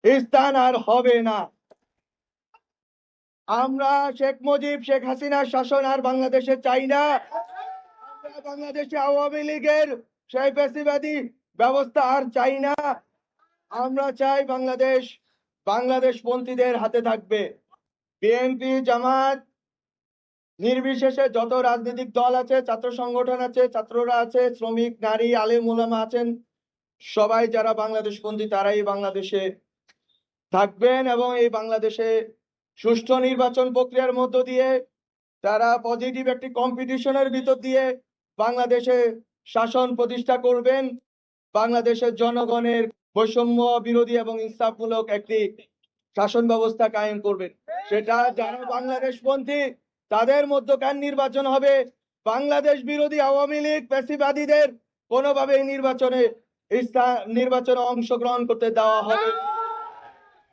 স্থান আর হবে না। আমরা শেখ মুজিব শেখ হাসিনার শাসন আর বাংলাদেশে চাই না। আমরা বাংলাদেশে আওয়ামী লীগের সেই ফ্যাসিবাদী ব্যবস্থা আর চাই না। আমরা চাই বাংলাদেশ পন্থীদের হাতে থাকবে। বিএনপি, জামাত নির্বিশেষে যত রাজনৈতিক দল আছে, ছাত্র সংগঠন আছে, ছাত্ররা আছে, শ্রমিক, নারী, আলেম ওলামা আছেন, সবাই যারা বাংলাদেশপন্থী তারাই বাংলাদেশে থাকবেন এবং এই বাংলাদেশে সুষ্ঠু নির্বাচন প্রক্রিয়ার মধ্য দিয়ে তারা পজিটিভ একটি কম্পিটিশনের ভিতর দিয়ে বাংলাদেশে শাসন প্রতিষ্ঠা করবেন। বাংলাদেশের জনগণের বৈষম্য বিরোধী এবং ইনসাফমূলক একটি শাসন ব্যবস্থা কায়েম করবেন। সেটা যারা বাংলাদেশপন্থী তাদের মধ্যকার নির্বাচন হবে। বাংলাদেশ বিরোধী আওয়ামী লীগ ফ্যাসিবাদীদের কোনোভাবেই নির্বাচনে অংশগ্রহণ করতে দেওয়া হবে